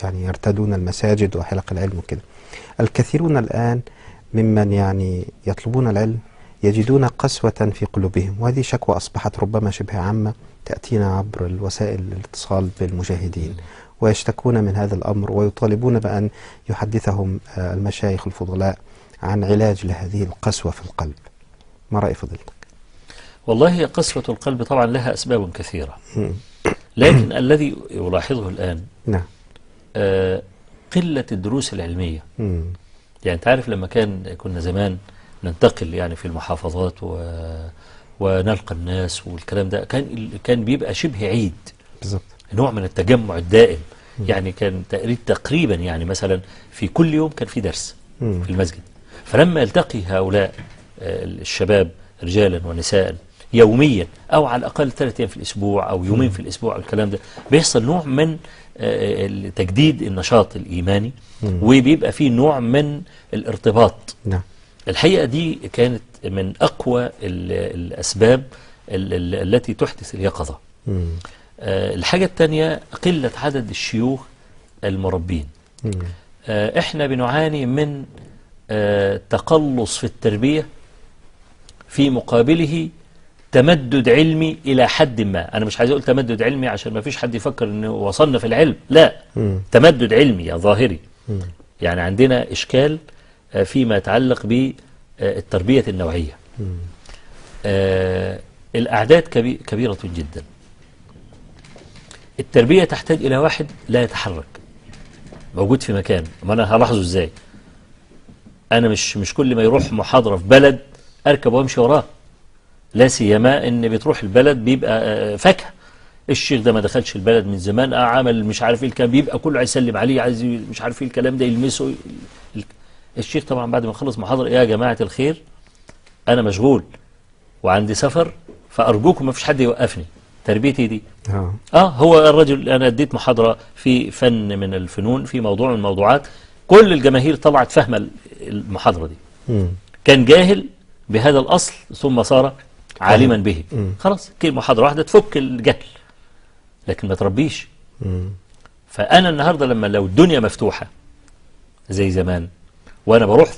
يعني يرتدون المساجد وحلق العلم وكده. الكثيرون الآن ممن يعني يطلبون العلم يجدون قسوة في قلوبهم، وهذه شكوى أصبحت ربما شبه عامة تأتينا عبر الوسائل الاتصال بالمشاهدين، ويشتكون من هذا الأمر ويطالبون بأن يحدثهم المشايخ الفضلاء عن علاج لهذه القسوة في القلب. ما رأي فضيلتك؟ والله قسوة القلب طبعا لها أسباب كثيرة، لكن الذي يلاحظه الآن نعم قلة الدروس العلمية. يعني تعرف لما كنا زمان ننتقل يعني في المحافظات ونلقى الناس والكلام ده، كان بيبقى شبه عيد، بالظبط، نوع من التجمع الدائم. يعني كان تقريبا يعني مثلا في كل يوم كان في درس في المسجد. فلما يلتقي هؤلاء الشباب رجالا ونساء يوميا أو على الأقل 3 أيام في الأسبوع أو يومين في الأسبوع، الكلام ده بيحصل نوع من تجديد النشاط الإيماني، وبيبقى فيه نوع من الارتباط. نعم. الحقيقة دي كانت من أقوى الأسباب التي تحدث اليقظة. الحاجة الثانية قلة عدد الشيوخ المربين. احنا بنعاني من تقلص في التربية، في مقابله تمدد علمي إلى حد ما. أنا مش عايز أقول تمدد علمي عشان ما فيش حد يفكر أنه وصلنا في العلم، لا، تمدد علمي ظاهري. يعني عندنا إشكال فيما يتعلق بالتربية النوعية. الأعداد كبيرة جدا. التربية تحتاج إلى واحد لا يتحرك، موجود في مكان. ما أنا هلاحظه إزاي؟ أنا مش كل ما يروح محاضرة في بلد أركب وأمشي وراه، لا سيما إن بتروح البلد بيبقى فاكهة. الشيخ ده ما دخلش البلد من زمان، عمل مش عارف ايه الكلام، بيبقى كله عايز يسلم عليه، عايز مش عارف ايه الكلام ده، يلمسه. الشيخ طبعا بعد ما خلص محاضرة، يا جماعة الخير أنا مشغول وعندي سفر، فأرجوكم ما فيش حد يوقفني. تربيتي دي هو الرجل، أنا اديت محاضرة في فن من الفنون، في موضوع من الموضوعات، كل الجماهير طلعت فاهمة المحاضرة دي. كان جاهل بهذا الأصل ثم صار عالما به. خلاص كلمة محاضرة واحدة تفك الجهل، لكن ما تربيش. فأنا النهاردة لو الدنيا مفتوحة زي زمان، وأنا بروح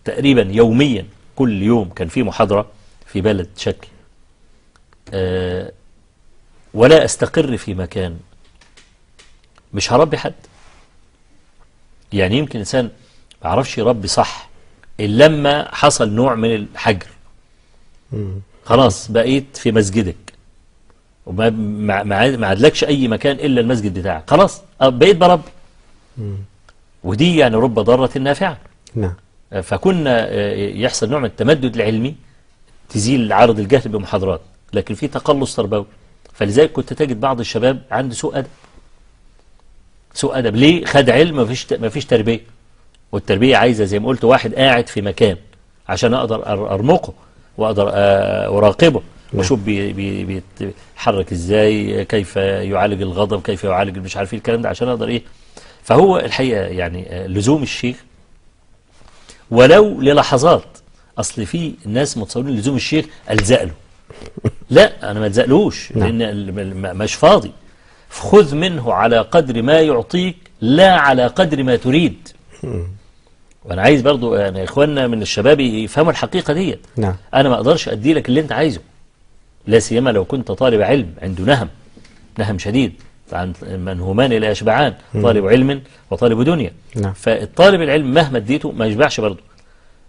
تقريبا يوميا، كل يوم كان في محاضرة في بلد شكل، ولا أستقر في مكان، مش هربي حد. يعني يمكن إنسان ما عرفش يربي صح إلا لما حصل نوع من الحجر. خلاص بقيت في مسجدك وما عادلكش أي مكان إلا المسجد بتاعك، خلاص بقيت بربي. ودي يعني رب ضارة نافعة. نعم. فكنا يحصل نوع من التمدد العلمي، تزيل عرض الجهل بمحاضرات، لكن في تقلص تربوي. فلذلك كنت تجد بعض الشباب عنده سوء أدب. سوء أدب ليه؟ خد علم ما فيش تربية، والتربية عايزة زي ما قلت واحد قاعد في مكان عشان أقدر أرمقه وأقدر أراقبه وأشوف بيتحرك إزاي، كيف يعالج الغضب، كيف يعالج مش عارف الكلام ده، عشان أقدر إيه. فهو الحقيقة يعني لزوم الشيخ ولو للحظات. أصل في ناس متصورين لزوم الشيخ ألزق له. لا، أنا ما ألزقلوش، لأن مش فاضي. خذ منه على قدر ما يعطيك، لا على قدر ما تريد. وأنا عايز برضو يعني إخواننا من الشباب يفهموا الحقيقة دي. نعم. أنا ما أقدرش أدي لك اللي أنت عايزه، لا سيما لو كنت طالب علم عنده نهم شديد، منهومان لا يشبعان، طالب علم وطالب دنيا. نعم. فالطالب العلم مهما اديته ما يشبعش برضه.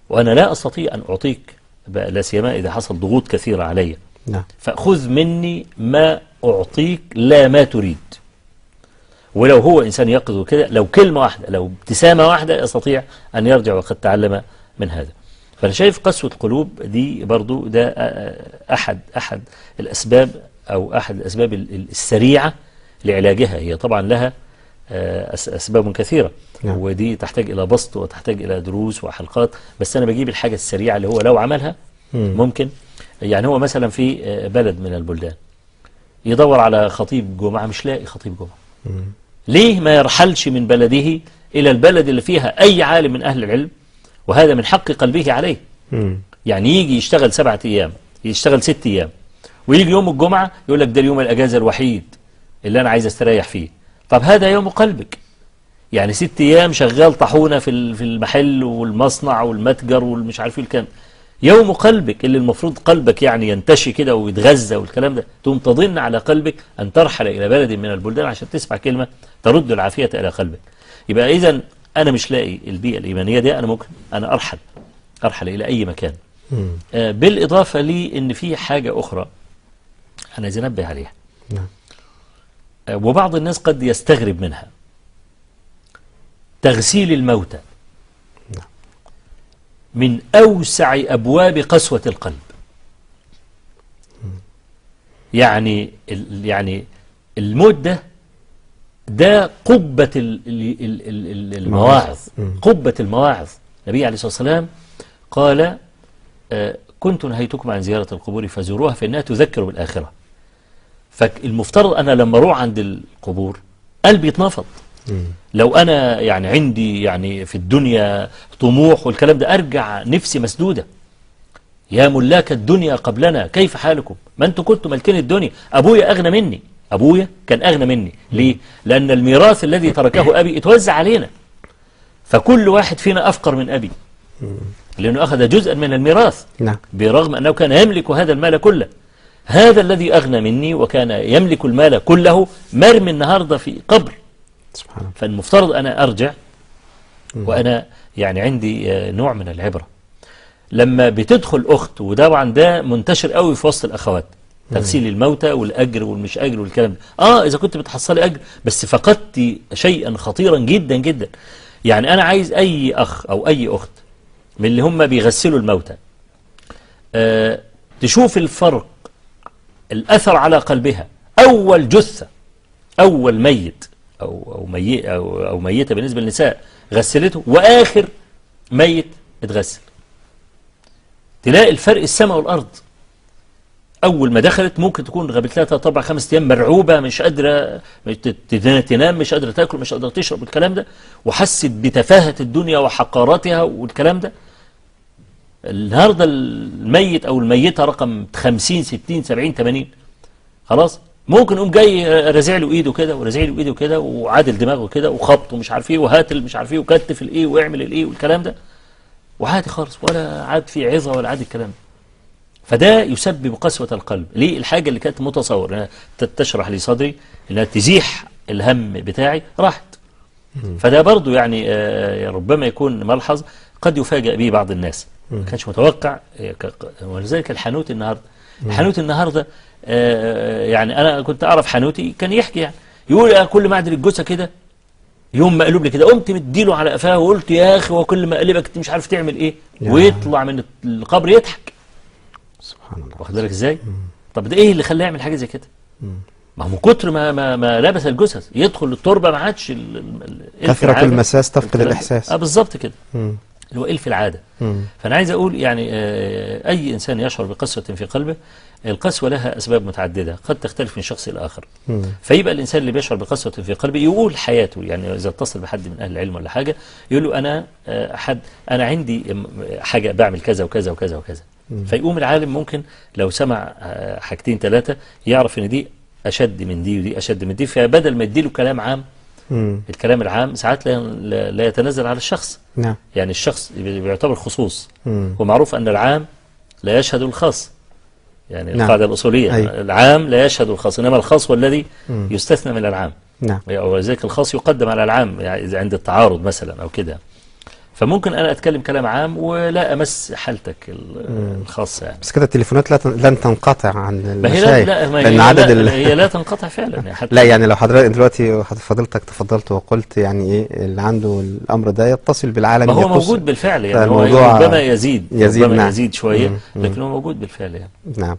وأنا لا أستطيع أن أعطيك، لا سيما إذا حصل ضغوط كثيرة علي. نعم. فخذ مني ما أعطيك لا ما تريد. ولو هو إنسان يقظ كده، لو كلمة واحدة، لو ابتسامة واحدة، يستطيع أن يرجع وقد تعلم من هذا. فأنا شايف قسوة القلوب دي برضو ده أحد الأسباب، أو أحد الأسباب السريعة لعلاجها. هي طبعا لها أسباب كثيرة. نعم. ودي تحتاج إلى بسط وتحتاج إلى دروس وحلقات، بس أنا بجيب الحاجة السريعة اللي هو لو عملها ممكن. يعني هو مثلا في بلد من البلدان يدور على خطيب جمعة، مش لاقي خطيب جمعة. ليه ما يرحلش من بلده إلى البلد اللي فيها أي عالم من أهل العلم، وهذا من حق قلبه عليه. يعني يجي يشتغل 7 أيام، يشتغل 6 أيام، ويجي يوم الجمعة يقول لك ده اليوم الأجازة الوحيد اللي أنا عايز استريح فيه. طب هذا يوم قلبك، يعني 6 أيام شغال طاحونة في المحل والمصنع والمتجر والمش عارف ايه الكلام. يوم قلبك اللي المفروض قلبك يعني ينتشي كده ويتغذى والكلام ده، تقوم تظن على قلبك أن ترحل إلى بلد من البلدان عشان تسمع كلمة ترد العافية إلى قلبك. يبقى إذن أنا مش لاقي البيئة الإيمانية دي، أنا ممكن أنا أرحل إلى أي مكان. بالإضافة لي إن في حاجة أخرى أنا عايز أنبه عليها، وبعض الناس قد يستغرب منها، تغسيل الموتى من أوسع أبواب قسوة القلب. يعني الموت ده قبة المواعظ، قبة المواعظ. النبي عليه الصلاة والسلام قال كنت نهيتكم عن زيارة القبور فزوروها فإنها تذكر بالآخرة. فالمفترض أنا لما أروح عند القبور قلبي يتنفض. لو أنا يعني عندي يعني في الدنيا طموح والكلام ده، أرجع نفسي مسدودة. يا ملاك الدنيا قبلنا كيف حالكم؟ ما أنتم كنتم ملكين الدنيا. أبويا أغنى مني، أبويا كان أغنى مني. ليه؟ لأن الميراث الذي تركه أبي اتوزع علينا، فكل واحد فينا أفقر من أبي لأنه أخذ جزءا من الميراث، برغم أنه كان يملك هذا المال كله. هذا الذي أغنى مني وكان يملك المال كله مرمي النهاردة في قبر. فالمفترض أنا أرجع وأنا يعني عندي نوع من العبرة. لما بتدخل أخت، وطبعا ده منتشر قوي في وسط الأخوات، تغسيل الموتى والأجر والمش أجر والكلام ده. إذا كنت بتحصلي أجر، بس فقدت شيئا خطيرا جدا جدا. يعني أنا عايز أي أخ أو أي أخت من اللي هم بيغسلوا الموتى تشوف الفرق، الأثر على قلبها. أول جثة، أول ميت أو ميتة بالنسبة للنساء غسلته، وآخر ميت اتغسل، تلاقي الفرق السماء والأرض. أول ما دخلت ممكن تكون غابت لها 3 4 5 أيام مرعوبة، مش قادرة تنام، مش قادرة تاكل، مش قادرة تشرب الكلام ده، وحست بتفاهة الدنيا وحقارتها والكلام ده. النهارده الميت أو الميتة رقم 50 60 70 80 خلاص، ممكن يقوم جاي رازع له ايده كده ورازع له ايده كده وعادل دماغه كده وخبط ومش عارف ايه وهات مش عارف ايه وكتف الايه واعمل الايه والكلام ده، وعادي خالص، ولا عاد في عظه ولا عاد الكلام ده. فده يسبب قسوة القلب. ليه؟ الحاجة اللي كانت متصور انها تشرح لي صدري، انها تزيح الهم بتاعي، راحت. فده برضو يعني ربما يكون ملحظ قد يفاجأ به بعض الناس، ما كانش متوقع. ولذلك الحانوتي النهارده يعني انا كنت اعرف حانوتي كان يحكي، يعني يقول كل ما اعدل الجثه كده يوم ما قلب لي كده قمت مديله على قفاه وقلت يا اخي وكل ما اقلبك انت مش عارف تعمل ايه، ويطلع من القبر يضحك. سبحان الله، واخد بالك ازاي؟ طب ده ايه اللي خلاه يعمل حاجه زي كده؟ ما هو من كتر ما لبس الجثث يدخل التربه ما عادش كثرة المساس تفقد الاحساس. بالظبط كده، اللي هو إلف العادة. فأنا عايز أقول يعني أي إنسان يشعر بقسوة في قلبه، القسوة لها أسباب متعددة قد تختلف من شخص إلى آخر. فيبقى الإنسان اللي بيشعر بقسوة في قلبه يقول حياته، يعني إذا اتصل بحد من أهل العلم ولا حاجة يقول له أنا عندي حاجة بعمل كذا وكذا وكذا وكذا. فيقوم العالم ممكن لو سمع حاجتين 3 يعرف إن دي أشد من دي ودي أشد من دي، فبدل ما يديله كلام عام، الكلام العام ساعات لا يتنزل على الشخص. نعم. يعني الشخص بيعتبر خصوص، ومعروف أن العام لا يشهد الخاص، يعني نعم. القاعدة الأصولية العام لا يشهد الخاص، إنما الخاص هو الذي يستثنى من العام. نعم. ولذلك الخاص يقدم على العام يعني عند التعارض مثلا أو كده. فممكن أنا أتكلم كلام عام ولا أمس حالتك الخاصة يعني. بس كده التليفونات لن تنقطع عن المشايخ، لأن عدد هي لا تنقطع فعلا يعني. حتى لا يعني لو حضرتك دلوقتي فضلتك تفضلت وقلت يعني إيه اللي عنده الأمر ده يتصل بالعالم، ما هو موجود بالفعل يعني، هو ربما يزيد نعم. يزيد شوية، لكن هو موجود بالفعل يعني. نعم.